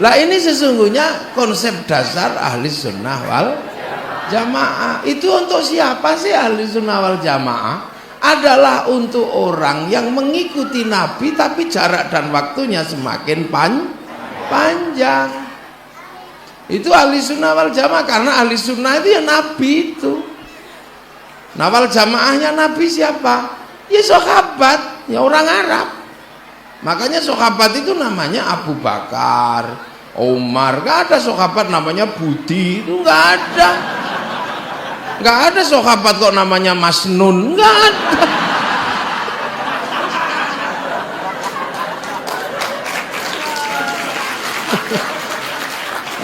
Lah ini sesungguhnya konsep dasar ahli sunnah wal jamaah. Itu untuk siapa sih ahli sunnah wal jamaah? Adalah untuk orang yang mengikuti Nabi tapi jarak dan waktunya semakin panjang. Itu ahli sunnah wal jamaah, karena ahli sunnah itu ya Nabi itu. Nah, wal jamaahnya Nabi siapa? Ya sahabat, ya orang Arab. Makanya sahabat itu namanya Abu Bakar, Umar. Gak ada sahabat namanya Budi, itu gak ada. Gak ada sahabat kok namanya Mas Nun, gak ada.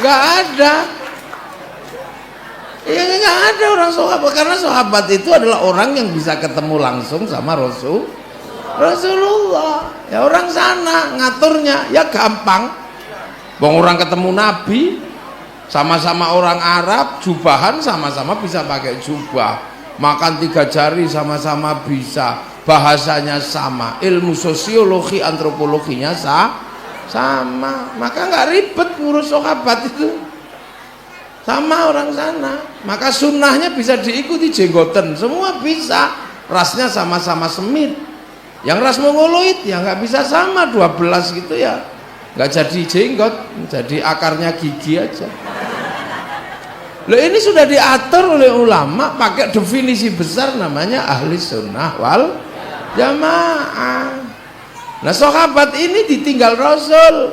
Gak ada. Ya gak ada orang sahabat, karena sahabat itu adalah orang yang bisa ketemu langsung sama Rasulullah. Ya orang sana ngaturnya ya gampang. Bang orang ketemu Nabi, sama-sama orang Arab, jubahan sama-sama bisa pakai jubah, makan 3 jari sama-sama bisa, bahasanya sama, ilmu sosiologi antropologinya sama, maka nggak ribet ngurus sahabat itu, sama orang sana. Maka sunnahnya bisa diikuti, jenggoten semua bisa, rasnya sama-sama semit. Yang ras mongoloid ya nggak bisa sama 12 gitu ya, nggak jadi jenggot, jadi akarnya gigi aja. Loh, ini sudah diatur oleh ulama pakai definisi besar namanya ahli sunnah wal jamaah. Nah, sahabat ini ditinggal Rasul,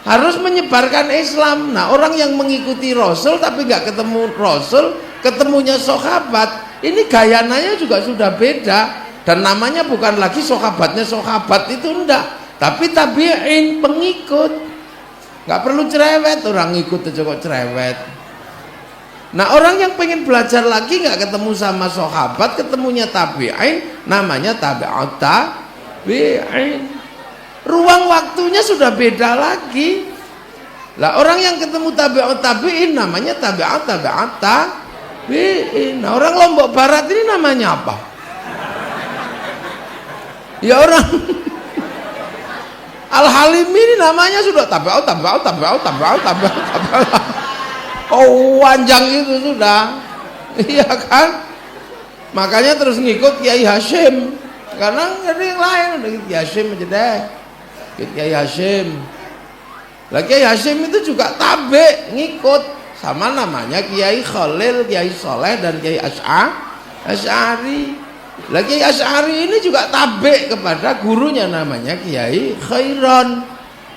harus menyebarkan Islam. Nah, orang yang mengikuti Rasul tapi nggak ketemu Rasul, ketemunya sahabat, ini gayananya juga sudah beda. Dan namanya bukan lagi sahabatnya sahabat itu, enggak, tapi tabi'in, pengikut. Nggak perlu cerewet, orang ngikut aja kok cerewet. Nah, orang yang pengen belajar lagi nggak ketemu sama sahabat, ketemunya tabi'in, namanya tabi'ut tabi'in. Ruang waktunya sudah beda lagi. Lah, orang yang ketemu tabi'ut tabi'in namanya tabi'ut tabi'in. Nah, orang Lombok Barat ini namanya apa? Ya orang Al-Halim ini namanya sudah tabi'ut. Oh, panjang itu sudah. Iya kan? Makanya terus ngikut Kiai Hashim, karena ada yang lain udah Kiai Hashim aja deh. Kiai Hashim. Lah Kiai Hashim itu juga tabe, ngikut sama namanya Kiai Khalil, Kiai Soleh dan Kiai Asy'ari. Lah Kiai Asy'ari ini juga tabe kepada gurunya namanya Kiai Khairon,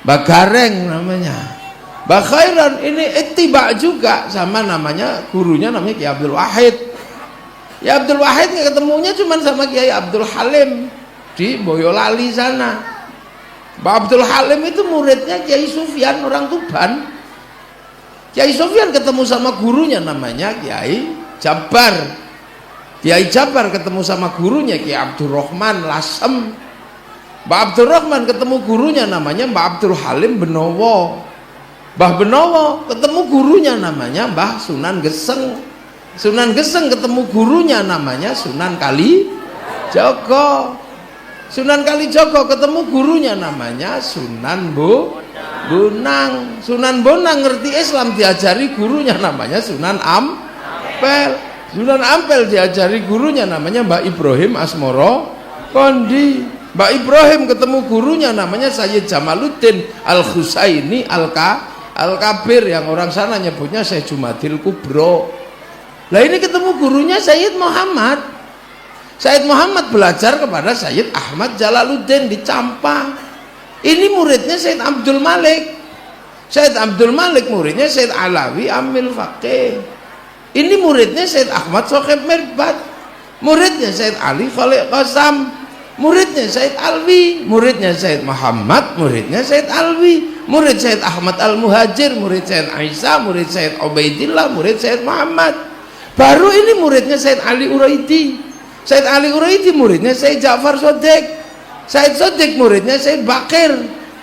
Bagareng namanya. Bakhairan ini ittiba juga sama namanya gurunya namanya Kiai Abdul Wahid. Ya Abdul Wahid ketemunya cuma sama Kiai Abdul Halim di Boyolali sana. Mbak Abdul Halim itu muridnya Kiai Sufyan orang Tuban. Kiai Sufyan ketemu sama gurunya namanya Kiai Jabar. Kiai Jabar ketemu sama gurunya Kiai Abdurrahman Lasem. Mbak Abdurrahman ketemu gurunya namanya Mbak Abdul Halim Benowo. Mbah Benowo ketemu gurunya namanya Mbah Sunan Geseng. Sunan Geseng ketemu gurunya namanya Sunan Kalijogo. Sunan Kalijogo ketemu gurunya namanya Sunan Bonang. Sunan Bonang ngerti Islam diajari gurunya namanya Sunan Ampel. Sunan Ampel diajari gurunya namanya Mbah Ibrahim Asmoro Kondi. Mbah Ibrahim ketemu gurunya namanya Sayyid Jamaluddin Al-Husaini Al-Kabir, yang orang sana nyebutnya Syekh Jumadil Kubro. Lah ini ketemu gurunya Sayyid Muhammad. Sayyid Muhammad belajar kepada Sayyid Ahmad Jalaluddin di Campa. Ini muridnya Sayyid Abdul Malik. Sayyid Abdul Malik muridnya Sayyid Alawi Amil Faqih. Ini muridnya Sayyid Ahmad Sokhib Mirbat. Muridnya Sayyid Ali Khalid Qasam. Muridnya Sayyid Alwi, muridnya Sayyid Muhammad, muridnya Sayyid Alwi, murid Sayyid Ahmad Al-Muhajir, murid Sayyid Aisyah, murid Sayyid Ubaidillah, murid Sayyid Muhammad. Baru ini muridnya Sayyid Ali Uraidi. Sayyid Ali Uraidi muridnya Sayyid Ja'far Shodiq. Sayyid Shodiq muridnya Sayyid Bakir.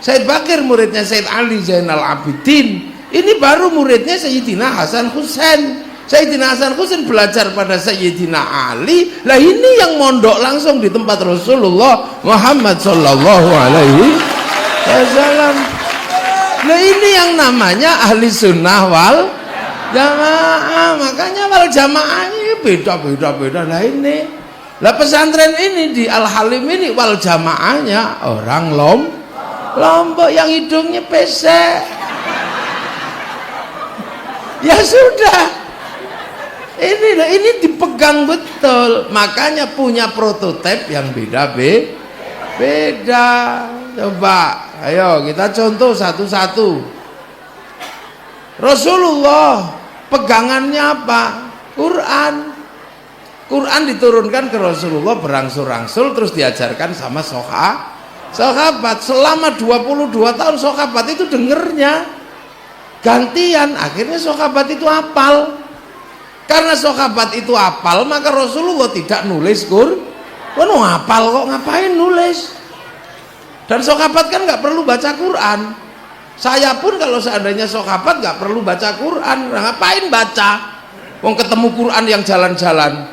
Sayyid Bakir muridnya Sayyid Ali Zainal Abidin. Ini baru muridnya Sayyidina Hasan Husain. Sayyidina Hasan Husain belajar pada Sayyidina Ali. Lah ini yang mondok langsung di tempat Rasulullah Muhammad sallallahu alaihi wasallam. Nah ini yang namanya ahli sunnah wal jamaah. Makanya wal jamaah ini beda. Nah ini, lah pesantren ini di Al Halim ini wal jamaahnya orang Lombok yang hidungnya pesek. Ya sudah. Ini dipegang betul, makanya punya prototipe yang beda. Coba, ayo kita contoh satu-satu. Rasulullah pegangannya apa? Quran diturunkan ke Rasulullah berangsur-angsur, terus diajarkan sama sahabat. Selama 22 tahun sahabat itu dengernya gantian, akhirnya sahabat itu hafal. Karena sahabat itu hafal, maka Rasulullah tidak nulis Quran. Hafal kok, ngapain nulis? Dan sahabat kan nggak perlu baca Quran. Saya pun kalau seandainya sahabat nggak perlu baca Quran, ngapain baca? Wong ketemu Quran yang jalan-jalan.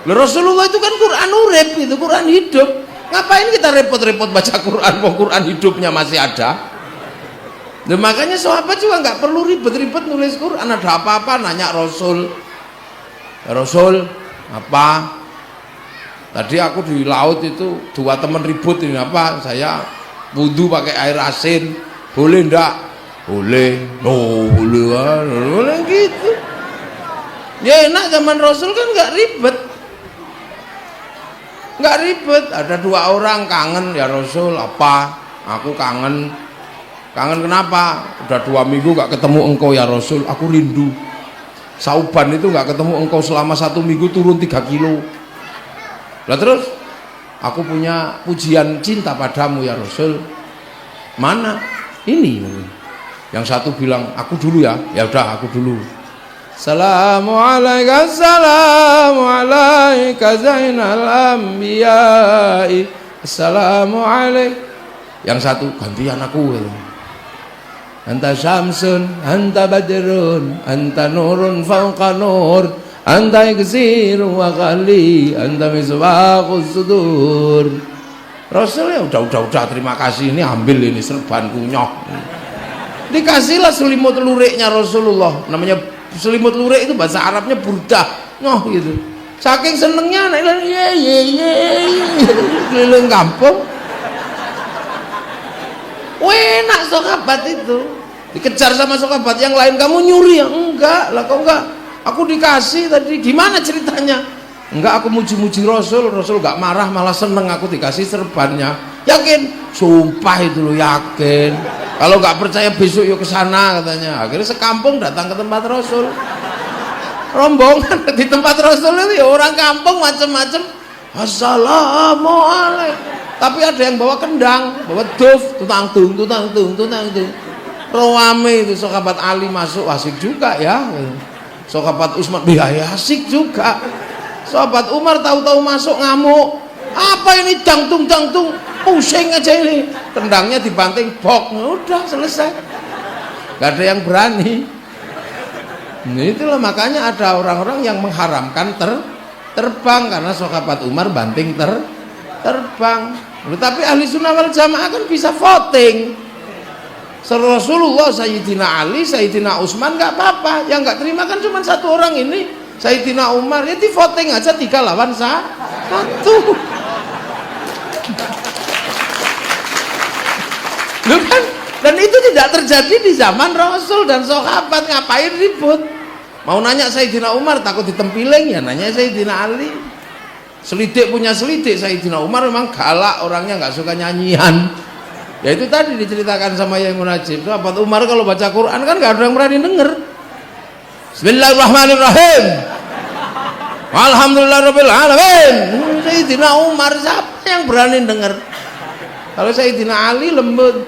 Rasulullah itu kan Quran urip, itu Quran hidup. Ngapain kita repot-repot baca Quran? Wong Quran hidupnya masih ada. Nah, makanya sahabat juga nggak perlu ribet-ribet nulis Quran. Ada apa-apa nanya Rasul. Rasul apa? Tadi aku di laut itu 2 teman ribut ini apa? Saya wudhu pakai air asin. Boleh ndak? Boleh. Boleh gitu. Ya enak, zaman Rasul kan nggak ribet. Ada 2 orang kangen, ya Rasul apa? Aku kangen kenapa? Udah 2 minggu gak ketemu engkau ya Rasul, aku rindu. Sauban itu gak ketemu engkau selama 1 minggu, turun 3 kilo. Lah terus aku punya pujian cinta padamu ya Rasul. Mana? Ini. Yang satu bilang aku dulu ya. Ya udah aku dulu. Assalamualaikum zainal anbiya'i. Assalamualaikum. Yang satu gantian aku. Anta syamsun, anta badrun, anta nurun fauqa nur, anta iksiru wa qali, anta misbahus sudur. Rasul ya udah terima kasih, ini ambil ini serbanku nyoh. Dikasihlah selimut luriknya Rasulullah, namanya selimut lurik itu bahasa Arabnya burdah, nyoh gitu. Saking senengnya anak keliling kampung. Enak sahabat itu, dikejar sama sahabat yang lain, kamu nyuri ya? Enggak lah, kok enggak, aku dikasih tadi. Gimana ceritanya? Enggak, aku muji-muji Rasul gak marah, malah seneng aku dikasih serbannya. Yakin? Sumpah itu lo yakin. Kalau gak percaya besok yuk kesana katanya. Akhirnya sekampung datang ke tempat Rasul, rombongan di tempat Rasul itu ya orang kampung macem-macem. Assalamualaikum. Tapi ada yang bawa kendang, bawa duf, tutang tung. Rawame itu sahabat Ali masuk, asik juga ya. Sahabat Utsman biaya asik juga. Sahabat Umar tahu-tahu masuk ngamuk. Apa ini jangtung, pusing aja ini. Tendangnya dibanting, bok, udah selesai. Gak ada yang berani. Nah, itulah makanya ada orang-orang yang mengharamkan terbang karena sahabat Umar banting terbang. Tapi ahli sunnah wal jamaah kan bisa voting. Rasulullah, Sayyidina Ali, Sayyidina Utsman nggak apa-apa. Yang nggak terima kan cuma 1 orang ini, Sayyidina Umar. Ya di voting aja 3 lawan 1. Loh kan? Dan itu tidak terjadi di zaman Rasul dan sahabat. Ngapain ribut? Mau nanya Sayyidina Umar takut ditempiling, ya nanya Sayyidina Ali. Selidik punya selidik, Sayyidina Umar memang galak orangnya, nggak suka nyanyian. Ya itu tadi diceritakan sama Yai Munajib. Sahabat Umar kalau baca Quran kan nggak ada yang berani denger. Bismillahirrahmanirrahim. Alhamdulillahirabbil alamin. Sayyidina Umar siapa yang berani denger? Kalau Sayyidina Ali lembut.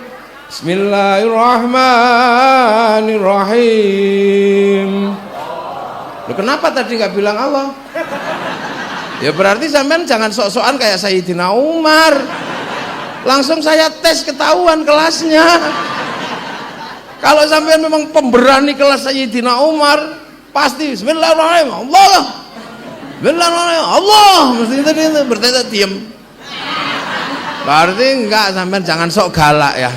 Bismillahirrahmanirrahim. Loh, kenapa tadi nggak bilang Allah? Ya berarti sampean jangan sok-sokan kayak Sayyidina Umar. Langsung saya tes ketahuan kelasnya. Kalau sampean memang pemberani kelas Sayyidina Umar, pasti Bismillahirrahmanirrahim. Allah. Bismillahirrahmanirrahim. Allah. Mesti tadi bertanya diam. Berarti enggak, sampean jangan sok galak ya.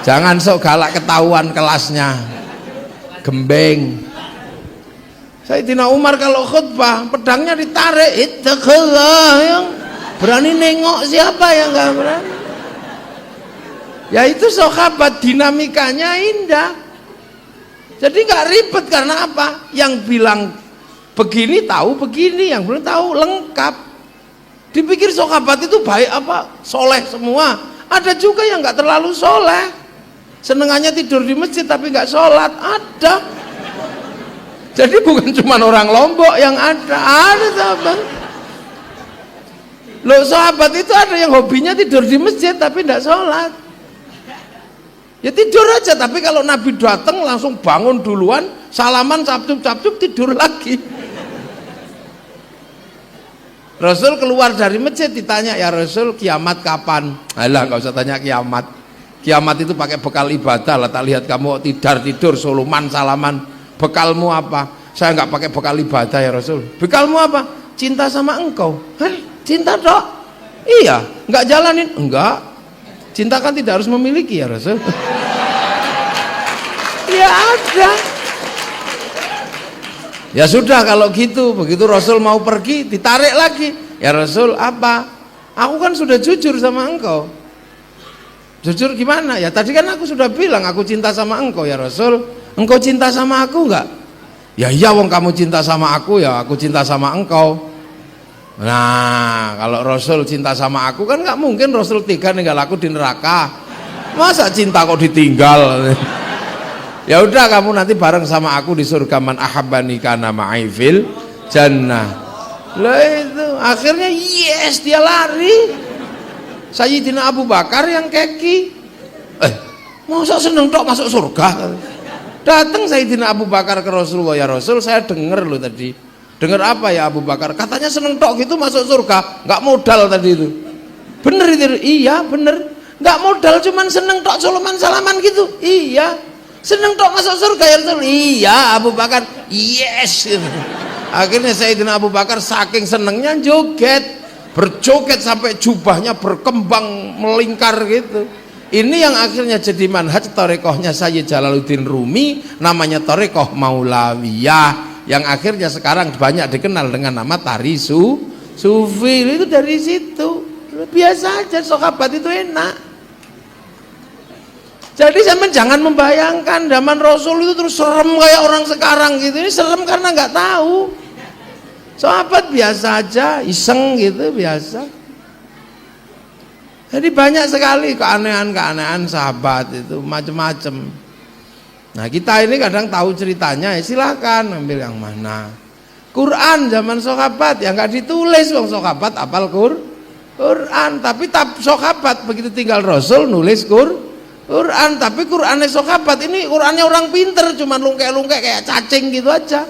Jangan sok galak ketahuan kelasnya. Gembeng. Sayyidina Umar kalau khutbah pedangnya ditarik, ittaqillah, yang berani nengok siapa yang nggak berani. Ya itu sahabat, dinamikanya indah. Jadi nggak ribet karena apa? Yang bilang begini tahu begini, yang belum tahu lengkap. Dipikir sahabat itu baik apa? Soleh semua. Ada juga yang nggak terlalu soleh. Senengannya tidur di masjid tapi nggak sholat, ada. Jadi bukan cuma orang Lombok yang ada sahabat. Loh, sahabat itu ada yang hobinya tidur di masjid tapi tidak sholat. Ya tidur aja, tapi kalau Nabi datang langsung bangun duluan, salaman, capcuk tidur lagi. Rasul keluar dari masjid ditanya, ya Rasul kiamat kapan? Alah, nggak usah tanya kiamat. Kiamat itu pakai bekal ibadah lah. Tak lihat kamu tidur suluman, salaman. Bekalmu apa? Saya nggak pakai bekal ibadah ya Rasul. Bekalmu apa? Cinta sama engkau. Cinta dok? Iya. Nggak jalanin? Enggak. Cinta kan tidak harus memiliki ya Rasul. Ya ada. Ya sudah kalau gitu. Begitu Rasul mau pergi ditarik lagi. Ya Rasul apa? Aku kan sudah jujur sama engkau. Jujur gimana? Ya tadi kan aku sudah bilang aku cinta sama engkau ya Rasul. Engkau cinta sama aku enggak? Ya iya wong kamu cinta sama aku, ya aku cinta sama engkau. Nah kalau Rasul cinta sama aku kan nggak mungkin Rasul tega ninggal aku di neraka. Masa cinta kok ditinggal? Ya udah kamu nanti bareng sama aku di surga, man ahabbani kana ma'i fil jannah. Lah itu akhirnya yes, dia lari. Sayyidina Abu Bakar yang keki. Masa seneng tok masuk surga? Datang Sayyidina Abu Bakar ke Rasulullah, ya Rasul saya dengar loh tadi. Dengar apa ya Abu Bakar? Katanya seneng tok gitu masuk surga, nggak modal tadi itu. Bener itu? Iya bener. Nggak modal, cuman seneng tok salaman gitu. Iya. Seneng tok masuk surga ya Rasul. Iya Abu Bakar. Yes. Akhirnya Sayyidina Abu Bakar saking senengnya joget, berjoget sampai jubahnya berkembang melingkar gitu. Ini yang akhirnya jadi manhaj tarekohnya Sayyid Jalaluddin Rumi, namanya tarekoh Maulawiyah, yang akhirnya sekarang banyak dikenal dengan nama tari sufi. Itu dari situ. Biasa aja, sahabat itu enak. Jadi zaman jangan membayangkan zaman Rasul itu terus serem kayak orang sekarang gitu. Ini serem karena nggak tahu. Sahabat biasa aja, iseng gitu, biasa. Jadi banyak sekali keanehan-keanehan sahabat itu, macam-macam. Nah kita ini kadang tahu ceritanya, ya silahkan ambil yang mana. Quran zaman sahabat yang nggak ditulis, wong sahabat apal Quran, tapi sahabat begitu tinggal Rasul nulis Quran, tapi Qurannya sahabat ini Qurannya orang pinter, cuma lungkek-lungkek kayak cacing gitu aja.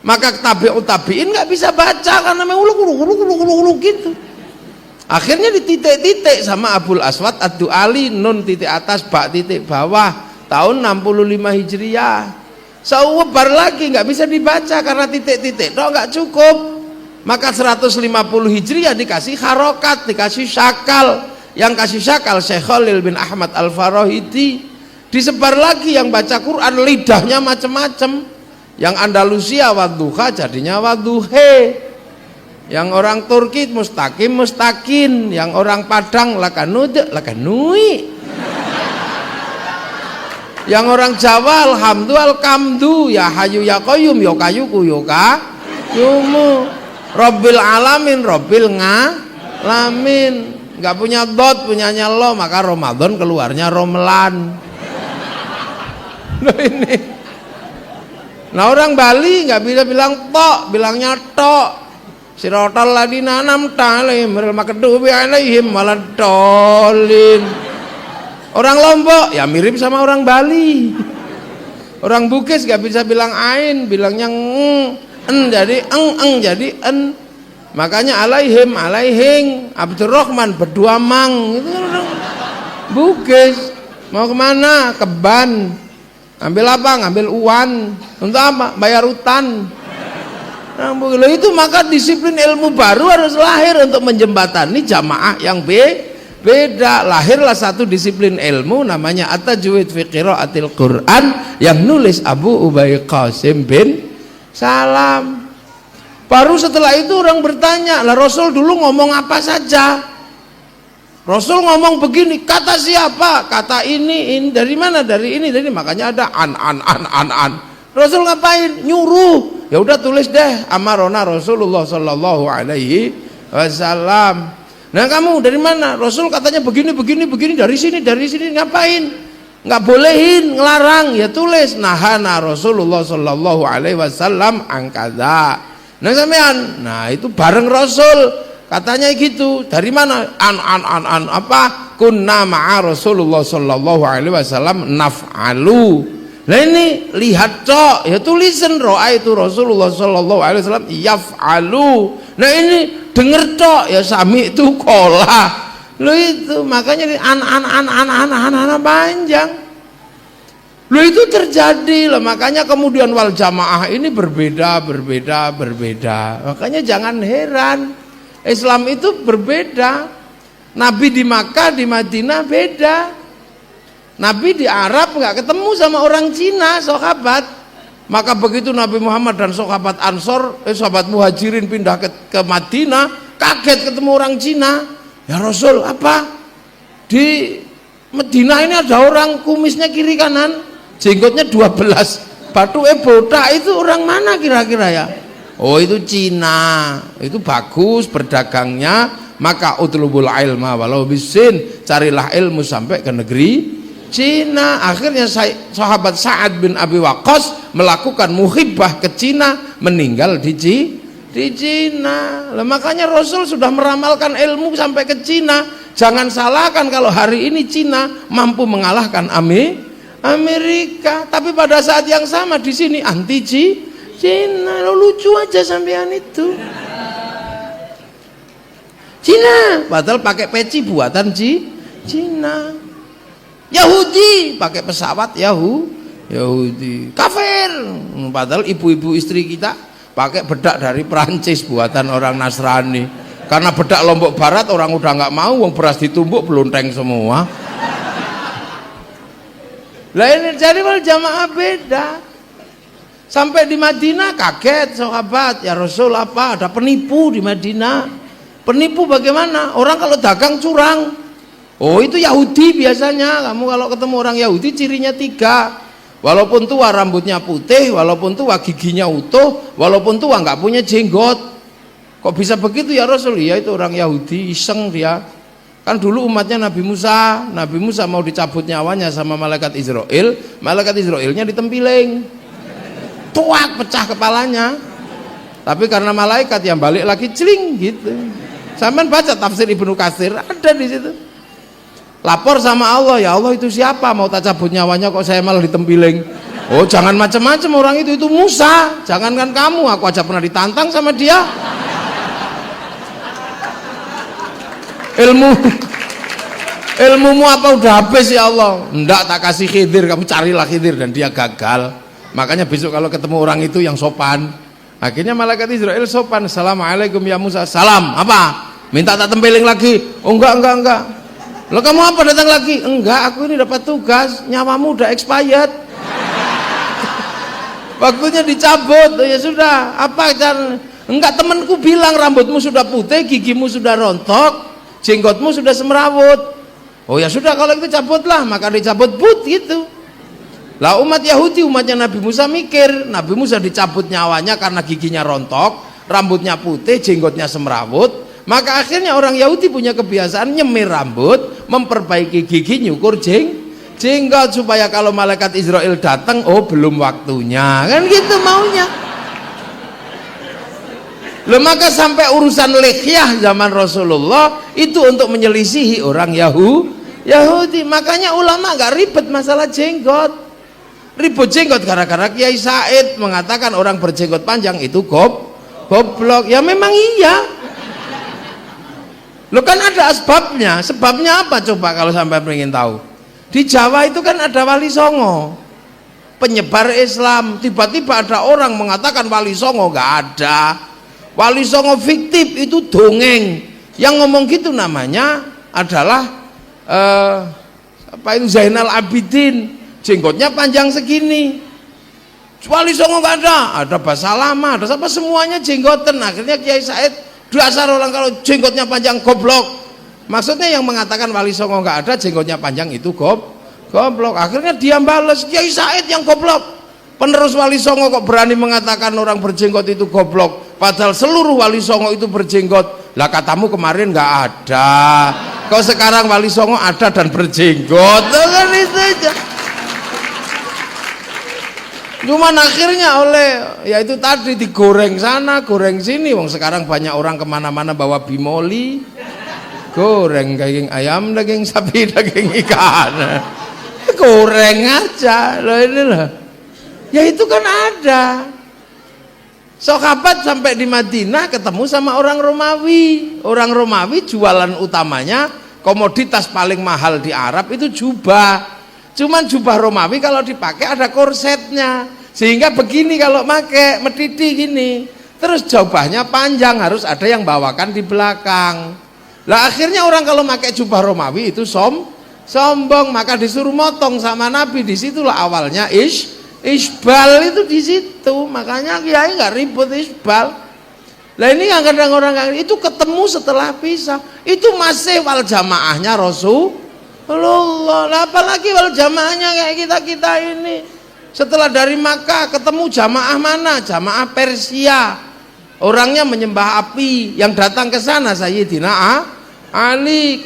Maka tabi'in nggak bisa baca karena uluk gitu. Akhirnya dititik-titik sama Abul Aswad Ad-Du'ali, nun titik atas, bak titik bawah, tahun 65 Hijriah. Sewebar lagi nggak bisa dibaca karena titik-titik toh nggak cukup. Maka 150 Hijriah dikasih harokat, dikasih syakal. Yang kasih syakal Syekh Khalil bin Ahmad Al-Farahidi. Disebar lagi yang baca Quran lidahnya macam-macam. Yang Andalusia wadduha jadinya wadduhe. Yang orang Turki mustakin, yang orang Padang lakanui. Yang orang Jawa alhamdulillah kamdu, ya hayu ya qayyum, ya kayuku ya kayumu. Rabbil alamin, rabbil ngalamin. Enggak punya dot, punyanya lo, maka Ramadan keluarnya Romlan. Nah ini. Nah orang Bali nggak bisa bilang tok, bilangnya tok. Siratal ladina an'amta alaihim ghairil maghdubi alaihim waladdallin. Orang Lombok ya mirip sama orang Bali. Orang Bugis gak bisa bilang ain, bilangnya en jadi eng jadi en. Makanya alaihing Abdurrahman berdua mang itu orang Bugis. Mau kemana? Ke Ban. Ambil apa? Ngambil uan. Untuk apa? Bayar utang. Nah, itu maka disiplin ilmu baru harus lahir untuk menjembatani jamaah yang beda. beda. Lahirlah satu disiplin ilmu namanya at-tajwid fi qiraatil Quran yang nulis Abu Ubay Qasim bin Salam. Baru setelah itu orang bertanya, lah Rasul dulu ngomong apa saja? Rasul ngomong begini, kata siapa? Kata ini dari mana? Dari ini, makanya ada an. Rasul ngapain? Nyuruh. Ya udah tulis deh, amarona Rasulullah sallallahu alaihi wasallam. Nah kamu dari mana? Rasul katanya begini, dari sini, ngapain? Nggak bolehin, ngelarang. Ya tulis, nahana Rasulullah sallallahu alaihi wasallam angkada. Nah sampean, nah itu bareng Rasul katanya gitu. Dari mana? An apa? Kunna ma'a Rasulullah sallallahu alaihi wasallam naf'alu. Nah ini lihat cok, ya tulisan roa itu Rasulullah sallallahu alaihi wasallam yaf'alu. Nah ini denger cok, ya sami itu kola. Lo itu makanya an panjang. Lo itu terjadi loh, makanya kemudian wal jamaah ini berbeda. Makanya jangan heran, Islam itu berbeda. Nabi di Makkah, di Madinah beda. Nabi di Arab nggak ketemu sama orang Cina, sahabat. Maka begitu Nabi Muhammad dan sahabat Ansor, sahabat Muhajirin pindah ke Madinah, kaget ketemu orang Cina. Ya Rasul, apa? Di Madinah ini ada orang kumisnya kiri kanan, jenggotnya 12, batuke botak, itu orang mana kira-kira ya? Oh itu Cina, itu bagus berdagangnya. Maka utlubul ilma walau bisin, carilah ilmu sampai ke negeri Cina. Akhirnya sahabat Sa'ad bin Abi Waqqas melakukan muhibbah ke Cina, meninggal di Cina. Lah makanya Rasul sudah meramalkan ilmu sampai ke Cina. Jangan salahkan kalau hari ini Cina mampu mengalahkan Amerika, tapi pada saat yang sama di sini anti Cina. Lo lucu aja sampean itu. Cina padahal pakai peci buatan Cina. Yahudi pakai pesawat Yahudi. Kafir padahal ibu-ibu istri kita pakai bedak dari Perancis buatan orang Nasrani. Karena bedak Lombok Barat orang udah nggak mau, wong beras ditumbuk belonteng semua. Lah ini jadi wal jamaah beda. Sampai di Madinah kaget sahabat, ya Rasul apa? Ada penipu di Madinah. Penipu bagaimana? Orang kalau dagang curang. Oh itu Yahudi biasanya. Kamu kalau ketemu orang Yahudi cirinya 3. Walaupun tua rambutnya putih, walaupun tua giginya utuh, walaupun tua nggak punya jenggot. Kok bisa begitu ya Rasul? Ya itu orang Yahudi, iseng dia. Kan dulu umatnya Nabi Musa mau dicabut nyawanya sama malaikat Israel, malaikat Israelnya ditempiling, tuak pecah kepalanya. Tapi karena malaikat yang balik lagi celing gitu. Sampean baca tafsir Ibnu Katsir ada di situ. Lapor sama Allah, ya Allah itu siapa mau tak cabut nyawanya kok saya malah ditempiling. Oh jangan macam-macam orang itu Musa. Jangankan kamu, aku aja pernah ditantang sama dia. Ilmumu apa udah habis ya Allah? Enggak, tak kasih Khidir, kamu carilah Khidir, dan dia gagal. Makanya besok kalau ketemu orang itu yang sopan. Akhirnya malaikat Israel sopan. Assalamualaikum ya Musa. Salam, apa? Minta tak tempeling lagi? Oh enggak. Lo kamu apa datang lagi? Enggak, aku ini dapat tugas, nyawamu udah expired. Waktunya dicabut. Ya sudah, apa cara? Enggak, temanku bilang rambutmu sudah putih, gigimu sudah rontok, jenggotmu sudah semrawut. Oh ya sudah kalau itu cabutlah, maka dicabut but gitu. Lah umat Yahudi, umatnya Nabi Musa mikir, Nabi Musa dicabut nyawanya karena giginya rontok, rambutnya putih, jenggotnya semrawut. Maka akhirnya orang Yahudi punya kebiasaan nyemir rambut, memperbaiki gigi, nyukur jenggot supaya kalau malaikat Israel datang, oh belum waktunya, kan gitu maunya. Loh maka sampai urusan lihyah zaman Rasulullah itu untuk menyelisihi orang Yahudi. Makanya ulama gak ribet masalah jenggot. Ribut jenggot gara-gara Kiai Said mengatakan orang berjenggot panjang itu goblok. Ya memang iya. Lo kan ada asbabnya. Sebabnya apa coba kalau sampai pengen tahu? Di Jawa itu kan ada Wali Songo, penyebar Islam. Tiba-tiba ada orang mengatakan Wali Songo, gak ada. Wali Songo fiktif, itu dongeng. Yang ngomong gitu namanya adalah apa itu Zainal Abidin, jenggotnya panjang segini. Wali Songo nggak ada Basalama, ada apa, semuanya jenggoten. Akhirnya Kiai Said, dasar orang kalau jenggotnya panjang goblok. Maksudnya yang mengatakan Wali Songo nggak ada, jenggotnya panjang itu goblok. Akhirnya dia balas, Kiai Said yang goblok. Penerus Wali Songo kok berani mengatakan orang berjenggot itu goblok, padahal seluruh Wali Songo itu berjenggot. Lah katamu kemarin nggak ada, kau sekarang Wali Songo ada dan berjenggot, kan itu aja. Cuman akhirnya oleh ya itu tadi digoreng sana goreng sini. Wong sekarang banyak orang kemana-mana bawa bimoli, goreng daging ayam, daging sapi, daging ikan, goreng aja loh ini loh. Ya itu kan ada. Sahabat sampai di Madinah ketemu sama orang Romawi. Orang Romawi jualan utamanya, komoditas paling mahal di Arab itu jubah. Cuman jubah Romawi kalau dipakai ada korsetnya, sehingga begini kalau pakai medidi gini. Terus jubahnya panjang, harus ada yang bawakan di belakang. Lah akhirnya orang kalau pakai jubah Romawi itu sombong, maka disuruh motong sama Nabi. Disitulah awalnya isbal itu di situ. Makanya Kiai nggak ribut isbal. Lah ini yang kadang orang itu ketemu setelah pisah, itu masih wal jamaahnya Rasul. Allah, apalagi wal jamaahnya kayak kita ini. Setelah dari Makkah ketemu jamaah mana? Jamaah Persia. Orangnya menyembah api. Yang datang ke sana Sayyidina Ali.